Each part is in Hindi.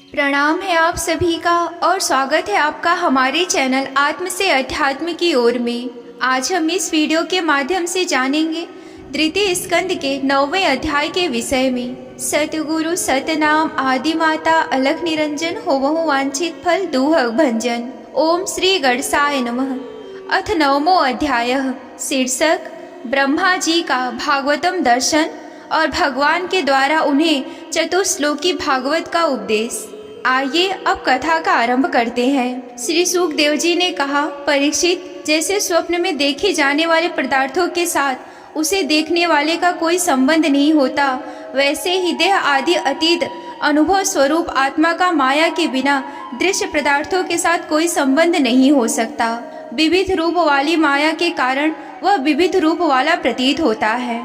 प्रणाम है आप सभी का और स्वागत है आपका हमारे चैनल आत्म से अध्यात्म की ओर में। आज हम इस वीडियो के माध्यम से जानेंगे द्वितीय स्कंद के 9वें अध्याय के विषय में। सतगुरु सतनाम आदि माता अलख निरंजन होवहु वांछित फल दूहक भंजन। ओम श्री गणसाय नमः। अथ 9वां अध्याय। शीर्षक ब्रह्मा जी का भागवतम दर्शन और भगवान के द्वारा उन्हें चतुश्लोकी भागवत का उपदेश। आइए अब कथा का आरंभ करते हैं। श्री सुखदेव जी ने कहा, परीक्षित, जैसे स्वप्न में देखे जाने वाले पदार्थों के साथ उसे देखने वाले का कोई संबंध नहीं होता, वैसे ही देह आदि अतीत अनुभव स्वरूप आत्मा का माया के बिना दृश्य पदार्थों के साथ कोई संबंध नहीं हो सकता। विविध रूप वाली माया के कारण वह विविध रूप वाला प्रतीत होता है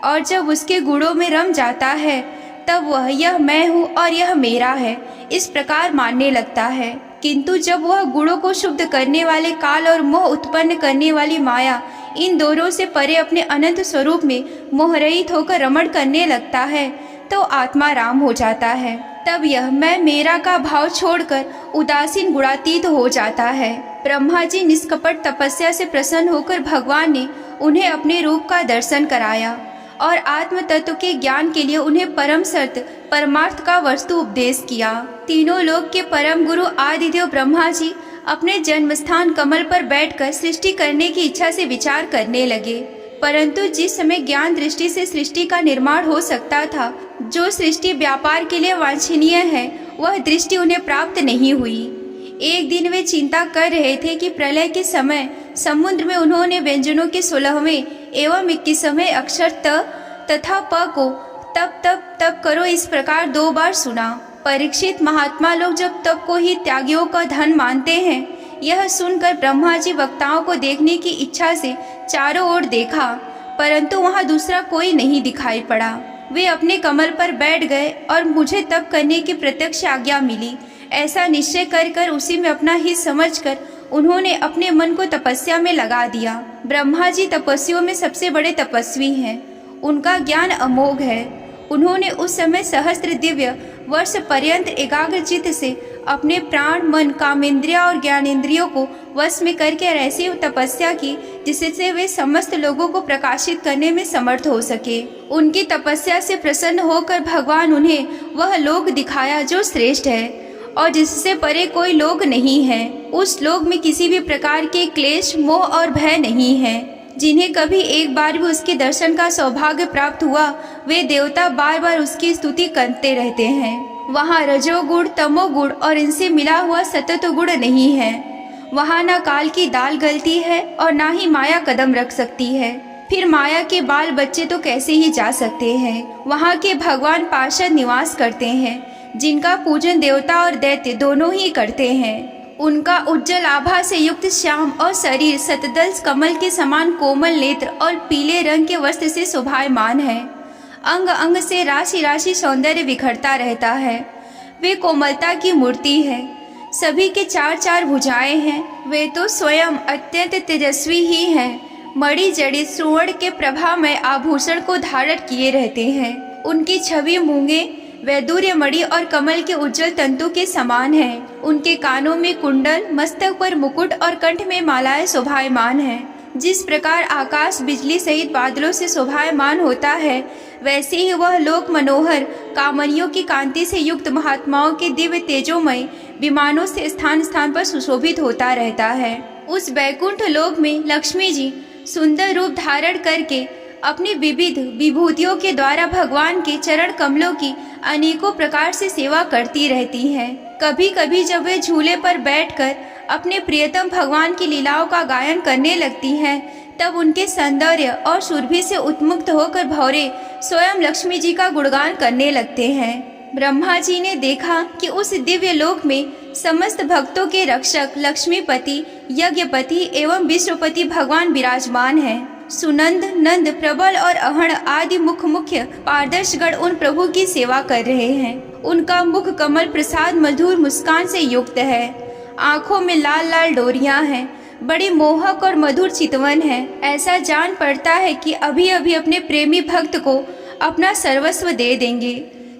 और जब उसके गुणों में रम जाता है तब वह यह मैं हूँ और यह मेरा है इस प्रकार मानने लगता है। किंतु जब वह गुणों को शुद्ध करने वाले काल और मोह उत्पन्न करने वाली माया इन दोनों से परे अपने अनंत स्वरूप में मोहरहित होकर रमण करने लगता है तो आत्मा राम हो जाता है। तब यह मैं मेरा का भाव छोड़कर उदासीन गुणातीत हो जाता है। ब्रह्मा जी निष्कपट तपस्या से प्रसन्न होकर भगवान ने उन्हें अपने रूप का दर्शन कराया और आत्म तत्व के ज्ञान के लिए उन्हें परम सत्य परमार्थ का वस्तु उपदेश किया। तीनों लोक के परम गुरु आदिदेव ब्रह्मा जी अपने जन्म स्थान कमल पर बैठकर सृष्टि करने की इच्छा से विचार करने लगे, परंतु जिस समय ज्ञान दृष्टि से सृष्टि का निर्माण हो सकता था, जो सृष्टि व्यापार के लिए वांछनीय है, वह दृष्टि उन्हें प्राप्त नहीं हुई। एक दिन वे चिंता कर रहे थे कि प्रलय के समय समुद्र में उन्होंने व्यंजनों के 16वें एवं 21वें अक्षर त तथा प को तप तप तप करो इस प्रकार 2 बार सुना। परीक्षित, महात्मा लोग जब तप को ही त्यागियों का धन मानते हैं। यह सुनकर ब्रह्मा जी वक्ताओं को देखने की इच्छा से चारों ओर देखा, परंतु वहां दूसरा कोई नहीं दिखाई पड़ा। वे अपने कमल पर बैठ गए और मुझे तप करने की प्रत्यक्ष आज्ञा मिली, ऐसा निश्चय कर उसी में अपना हित समझकर उन्होंने अपने मन को तपस्या में लगा दिया। ब्रह्मा जी तपस्वियों में सबसे बड़े तपस्वी हैं, उनका ज्ञान अमोघ है। उन्होंने उस समय सहस्त्र दिव्य वर्ष पर्यंत एकाग्र चित्त से अपने प्राण, मन, कामेंद्रिया और ज्ञानेंद्रियों को वश में करके ऐसी तपस्या की जिससे वे समस्त लोगों को प्रकाशित करने में समर्थ हो सके। उनकी तपस्या से प्रसन्न होकर भगवान उन्हें वह लोक दिखाया जो श्रेष्ठ है और जिससे परे कोई लोक नहीं है। उस लोक में किसी भी प्रकार के क्लेश, मोह और भय नहीं है। जिन्हें कभी एक बार भी उसके दर्शन का सौभाग्य प्राप्त हुआ, वे देवता बार बार उसकी स्तुति करते रहते हैं। वहाँ रजोगुण, तमोगुण और इनसे मिला हुआ सतत गुण नहीं है। वहाँ न काल की दाल गलती है और ना ही माया कदम रख सकती है। फिर माया के बाल बच्चे तो कैसे ही जा सकते हैं। वहाँ के भगवान पार्षद निवास करते हैं, जिनका पूजन देवता और दैत्य दोनों ही करते हैं। उनका उज्जवल आभा से युक्त श्याम और शरीर सतदल कमल के समान कोमल नेत्र और पीले रंग के वस्त्र से शोभायमान है। अंग अंग से राशि राशि सौंदर्य बिखरता रहता है। वे कोमलता की मूर्ति है। सभी के 4 भुजाएं हैं। वे तो स्वयं अत्यंत तेजस्वी ही हैं। मणि जड़ित सुवर्ण के प्रभामय आभूषण को धारण किए रहते हैं। उनकी छवि मूंगे वैदूर्य मणि और कमल के उज्जवल तंतु के समान है। उनके कानों में कुंडल, मस्तक पर मुकुट और कंठ में मालाएं शोभायमान हैं। जिस प्रकार आकाश बिजली सहित बादलों से शोभायमान होता है, वैसे ही वह लोक मनोहर कामनियों की कांति से युक्त महात्माओं के दिव्य तेजोमय विमानों से स्थान स्थान पर सुशोभित होता रहता है। उस वैकुंठ लोक में लक्ष्मी जी सुंदर रूप धारण करके अपनी विविध विभूतियों के द्वारा भगवान के चरण कमलों की अनेकों प्रकार से सेवा करती रहती हैं। कभी कभी जब वे झूले पर बैठकर अपने प्रियतम भगवान की लीलाओं का गायन करने लगती हैं, तब उनके सौंदर्य और सुरभि से उत्मुक्त होकर भौरे स्वयं लक्ष्मी जी का गुणगान करने लगते हैं। ब्रह्मा जी ने देखा कि उस दिव्य लोक में समस्त भक्तों के रक्षक लक्ष्मीपति, यज्ञपति एवं विश्वपति भगवान विराजमान हैं। सुनंद, नंद, प्रबल और अहण आदि मुख्य पारदर्शगण उन प्रभु की सेवा कर रहे हैं। उनका मुख कमल प्रसाद मधुर मुस्कान से युक्त है। आंखों में लाल लाल डोरियां हैं। बड़ी मोहक और मधुर चितवन है। ऐसा जान पड़ता है कि अभी अभी अपने प्रेमी भक्त को अपना सर्वस्व दे देंगे।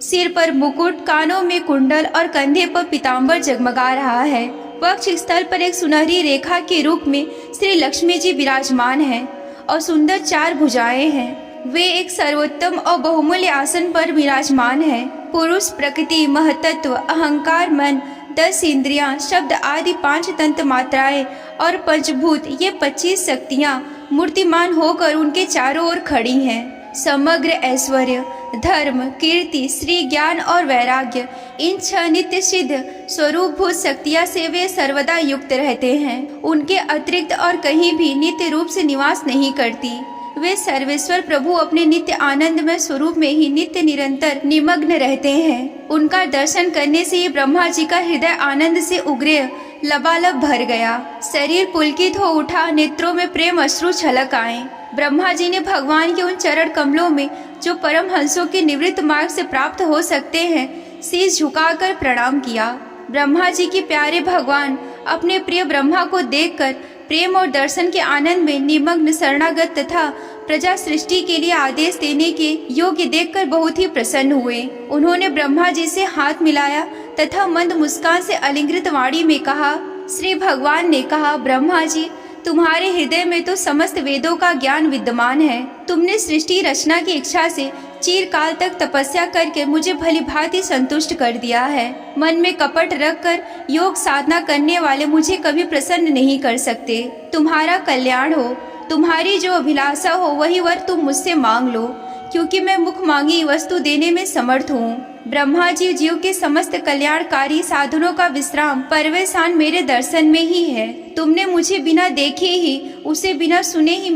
सिर पर मुकुट, कानों में कुंडल और कंधे पर पीताम्बर जगमगा रहा है। वक्ष स्थल पर एक सुनहरी रेखा के रूप में श्री लक्ष्मी जी विराजमान हैं और सुंदर 4 भुजाएं हैं। वे एक सर्वोत्तम और बहुमूल्य आसन पर विराजमान हैं। पुरुष, प्रकृति, महतत्व, अहंकार, मन, 10 इंद्रियां, शब्द आदि 5 तंत्र मात्राएं और पंचभूत, ये 25 शक्तियां मूर्तिमान होकर उनके चारों ओर खड़ी हैं। समग्र ऐश्वर्य, धर्म, कीर्ति, श्री, ज्ञान और वैराग्य, इन 6 नित्य सिद्ध स्वरूपभूत शक्तियां से वे सर्वदा युक्त रहते हैं। उनके अतिरिक्त और कहीं भी नित्य रूप से निवास नहीं करती। वे सर्वेश्वर प्रभु अपने नित्य आनंदमय स्वरूप में ही नित्य निरंतर निमग्न रहते हैं। उनका दर्शन करने से ही ब्रह्मा जी का हृदय आनंद से उग्र लबालब भर गया। शरीर पुलकित हो उठा, नेत्रों में प्रेम अश्रु छलक आए। ब्रह्मा जी ने भगवान के उन चरण कमलों में जो परम हंसों के निवृत्त मार्ग से प्राप्त हो सकते हैं, शीश झुकाकर प्रणाम किया। ब्रह्मा जी के प्यारे भगवान अपने प्रिय ब्रह्मा को देखकर प्रेम और दर्शन के आनंद में निमग्न शरणागत तथा प्रजा सृष्टि के लिए आदेश देने के योग्य देखकर बहुत ही प्रसन्न हुए। उन्होंने ब्रह्मा जी से हाथ मिलाया तथा मंद मुस्कान से अलिंकृत वाणी में कहा। श्री भगवान ने कहा, ब्रह्मा जी, तुम्हारे हृदय में तो समस्त वेदों का ज्ञान विद्यमान है। तुमने सृष्टि रचना की इच्छा से चिरकाल तक तपस्या करके मुझे भली भांति संतुष्ट कर दिया है। मन में कपट रखकर योग साधना करने वाले मुझे कभी प्रसन्न नहीं कर सकते। तुम्हारा कल्याण हो, तुम्हारी जो अभिलाषा हो वही वर तुम मुझसे मांग लो, क्योंकि मैं मुख मांगी वस्तु देने में समर्थ हूँ। ब्रह्मा जी जीव के समस्त कल्याणकारी साधनों का विश्राम परवेशान मेरे दर्शन में ही है। तुमने मुझे बिना देखे ही, उसे बिना सुने ही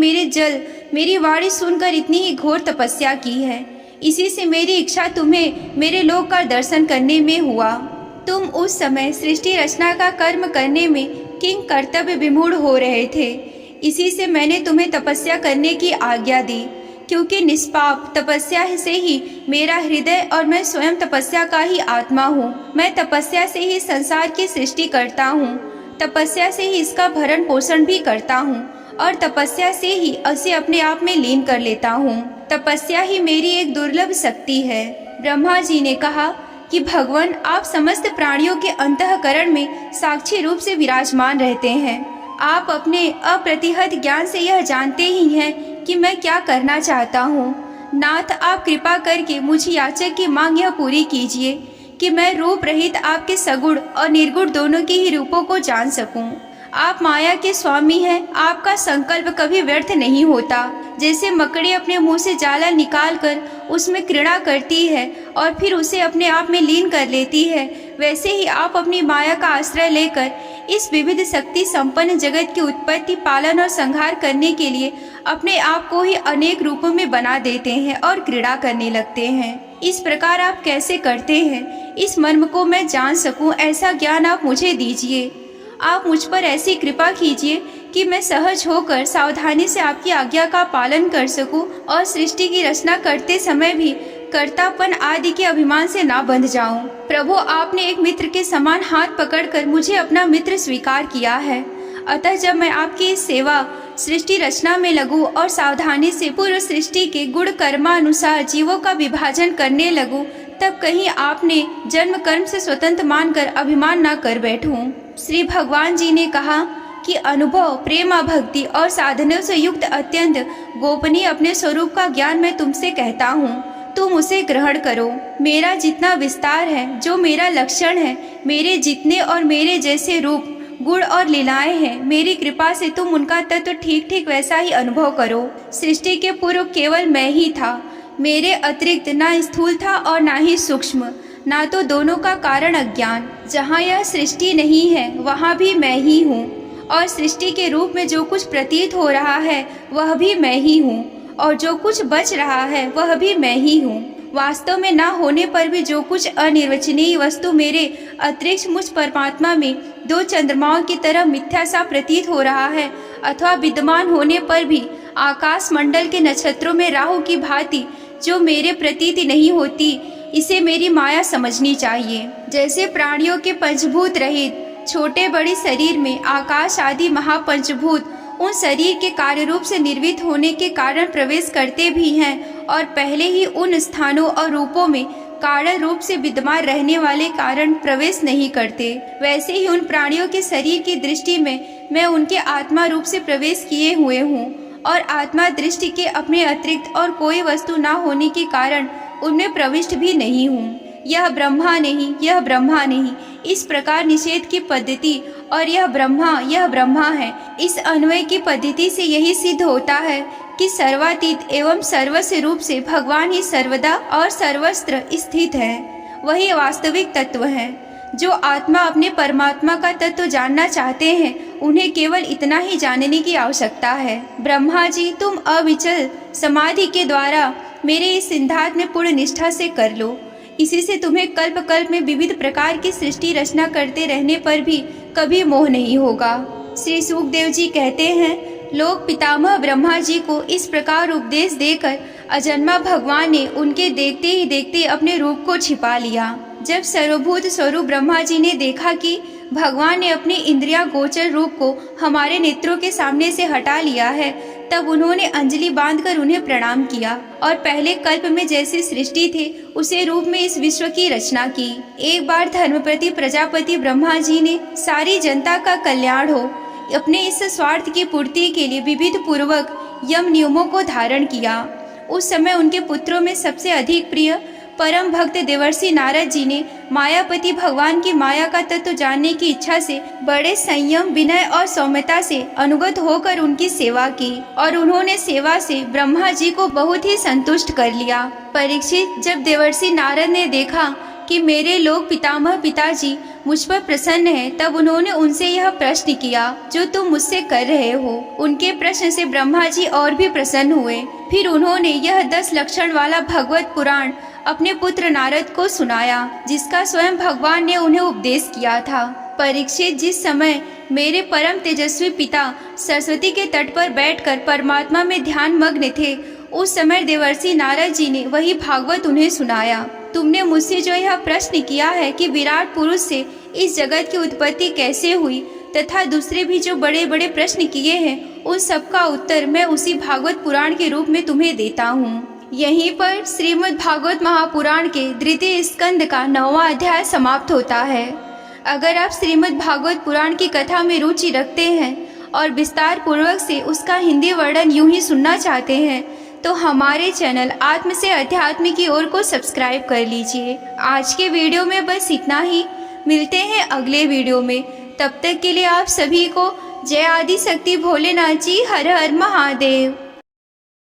मेरी वाणी सुनकर इतनी ही घोर तपस्या की है। इसी से मेरी इच्छा तुम्हें मेरे लोक का दर्शन करने में हुआ। तुम उस समय सृष्टि रचना का कर्म करने में किंग कर्तव्य विमूढ़ हो रहे थे। इसी से मैंने तुम्हें तपस्या करने की आज्ञा दी, क्योंकि निष्पाप तपस्या से ही मेरा हृदय और मैं स्वयं तपस्या का ही आत्मा हूँ। मैं तपस्या से ही संसार की सृष्टि करता हूँ, तपस्या से ही इसका भरण पोषण भी करता हूँ और तपस्या से ही उसे अपने आप में लीन कर लेता हूँ। तपस्या ही मेरी एक दुर्लभ शक्ति है। ब्रह्मा जी ने कहा कि भगवान, आप समस्त प्राणियों के अंतःकरण में साक्षी रूप से विराजमान रहते हैं। आप अपने अप्रतिहत ज्ञान से यह जानते ही हैं कि मैं क्या करना चाहता हूँ। नाथ, आप कृपा करके मुझे याचक की मांग यह पूरी कीजिए कि मैं रूप रहित आपके सगुण और निर्गुण दोनों के ही रूपों को जान सकूं। आप माया के स्वामी हैं, आपका संकल्प कभी व्यर्थ नहीं होता। जैसे मकड़ी अपने मुंह से जाला निकालकर उसमें क्रीड़ा करती है और फिर उसे अपने आप में लीन कर लेती है, वैसे ही आप अपनी माया का आश्रय लेकर इस विविध शक्ति संपन्न जगत की उत्पत्ति, पालन और संहार करने के लिए अपने आप को ही अनेक रूपों में बना देते हैं और क्रीड़ा करने लगते हैं। इस प्रकार आप कैसे करते हैं, इस मर्म को मैं जान सकूं, ऐसा ज्ञान आप मुझे दीजिए। आप मुझ पर ऐसी कृपा कीजिए कि मैं सहज होकर सावधानी से आपकी आज्ञा का पालन कर सकूं और सृष्टि की रचना करते समय भी कर्तापन आदि के अभिमान से ना बंध जाऊं। प्रभु, आपने एक मित्र के समान हाथ पकड़कर मुझे अपना मित्र स्वीकार किया है। अतः जब मैं आपकी इस सेवा सृष्टि रचना में लगूं और सावधानी से पूर्व सृष्टि के गुण कर्मानुसार जीवों का विभाजन करने लगूं, तब कहीं आपने जन्म कर्म से स्वतंत्र मानकर अभिमान न कर बैठूं। श्री भगवान जी ने कहा कि अनुभव, प्रेमा, भक्ति और साधनों से युक्त अत्यंत गोपनीय अपने स्वरूप का ज्ञान मैं तुमसे कहता हूँ, तुम उसे ग्रहण करो। मेरा जितना विस्तार है, जो मेरा लक्षण है, मेरे जितने और मेरे जैसे रूप, गुण और लीलाएं हैं, मेरी कृपा से तुम उनका तत्व ठीक ठीक वैसा ही अनुभव करो। सृष्टि के पूर्व केवल मैं ही था, मेरे अतिरिक्त ना स्थूल था और ना ही सूक्ष्म, ना तो दोनों का कारण अज्ञान। जहाँ यह सृष्टि नहीं है वहाँ भी मैं ही हूँ, और सृष्टि के रूप में जो कुछ प्रतीत हो रहा है वह भी मैं ही हूँ, और जो कुछ बच रहा है वह भी मैं ही हूँ। वास्तव में ना होने पर भी जो कुछ अनिर्वचनीय वस्तु मेरे अतिरिक्त मुझ परमात्मा में 2 चंद्रमाओं की तरह मिथ्या सा प्रतीत हो रहा है, अथवा विद्यमान होने पर भी आकाश मंडल के नक्षत्रों में राहु की भांति जो मेरे प्रतीति नहीं होती, इसे मेरी माया समझनी चाहिए। जैसे प्राणियों के पंचभूत रहित छोटे बड़े शरीर में आकाश आदि महापंचभूत उन शरीर के कार्य रूप से निर्मित होने के कारण प्रवेश करते भी हैं और पहले ही उन स्थानों और रूपों में कारण रूप से विद्यमान रहने वाले कारण प्रवेश नहीं करते, वैसे ही उन प्राणियों के शरीर की दृष्टि में मैं उनके आत्मा रूप से प्रवेश किए हुए हूँ और आत्मा दृष्टि के अपने अतिरिक्त और कोई वस्तु न होने के कारण उनमें प्रविष्ट भी नहीं हूँ। यह ब्रह्मा नहीं, यह ब्रह्मा नहीं, इस प्रकार निषेध की पद्धति और यह ब्रह्मा है, इस अन्वय की पद्धति से यही सिद्ध होता है कि सर्वातीत एवं सर्वस्व रूप से भगवान ही सर्वदा और सर्वत्र स्थित है। वही वास्तविक तत्व है। जो आत्मा अपने परमात्मा का तत्व जानना चाहते हैं उन्हें केवल इतना ही जानने की आवश्यकता है। ब्रह्मा जी, तुम अविचल समाधि के द्वारा मेरे इस सिद्धांत में पूर्ण निष्ठा से कर लो। इसी से तुम्हें कल्प कल्प में विविध प्रकार की सृष्टि रचना करते रहने पर भी कभी मोह नहीं होगा। श्री सुखदेव जी कहते हैं, लोक पितामह ब्रह्मा जी को इस प्रकार उपदेश देकर अजन्मा भगवान ने उनके देखते ही देखते अपने रूप को छिपा लिया। जब सर्वभूत स्वरूप ब्रह्मा जी ने देखा कि भगवान ने अपने इंद्रिया गोचर रूप को हमारे नेत्रों के सामने से हटा लिया है, तब उन्होंने अंजलि बांधकर उन्हें प्रणाम किया और पहले कल्प में जैसी सृष्टि थे उसे रूप में इस विश्व की रचना की। एक बार धर्मप्रति प्रजापति ब्रह्मा जी ने सारी जनता का कल्याण हो अपने इस स्वार्थ की पूर्ति के लिए विविध पूर्वक यम नियमों को धारण किया। उस समय उनके पुत्रों में सबसे अधिक प्रिय परम भक्त देवर्षि नारद जी ने मायापति भगवान की माया का तत्व जानने की इच्छा से बड़े संयम, विनय और सौम्यता से अनुगत होकर उनकी सेवा की और उन्होंने सेवा से ब्रह्मा जी को बहुत ही संतुष्ट कर लिया। परीक्षित, जब देवर्षि नारद ने देखा कि मेरे लोक पितामह पिताजी मुझ पर प्रसन्न हैं, तब उन्होंने उनसे यह प्रश्न किया जो तुम मुझसे कर रहे हो। उनके प्रश्न से ब्रह्मा जी और भी प्रसन्न हुए। फिर उन्होंने यह 10 लक्षण वाला भगवत पुराण अपने पुत्र नारद को सुनाया, जिसका स्वयं भगवान ने उन्हें उपदेश किया था। परीक्षित, जिस समय मेरे परम तेजस्वी पिता सरस्वती के तट पर बैठकर परमात्मा में ध्यान मग्न थे, उस समय देवर्षि नारद जी ने वही भागवत उन्हें सुनाया। तुमने मुझसे जो यह प्रश्न किया है कि विराट पुरुष से इस जगत की उत्पत्ति कैसे हुई तथा दूसरे भी जो बड़े बड़े प्रश्न किए हैं, उन सब का उत्तर मैं उसी भागवत पुराण के रूप में तुम्हें देता हूँ। यहीं पर श्रीमद् भागवत महापुराण के द्वितीय स्कंद का 9वां अध्याय समाप्त होता है। अगर आप श्रीमद् भागवत पुराण की कथा में रुचि रखते हैं और विस्तार पूर्वक से उसका हिंदी वर्णन यूं ही सुनना चाहते हैं तो हमारे चैनल आत्म से अध्यात्म की ओर को सब्सक्राइब कर लीजिए। आज के वीडियो में बस इतना ही। मिलते हैं अगले वीडियो में। तब तक के लिए आप सभी को जय आदि शक्ति भोलेनाथ जी। हर हर महादेव।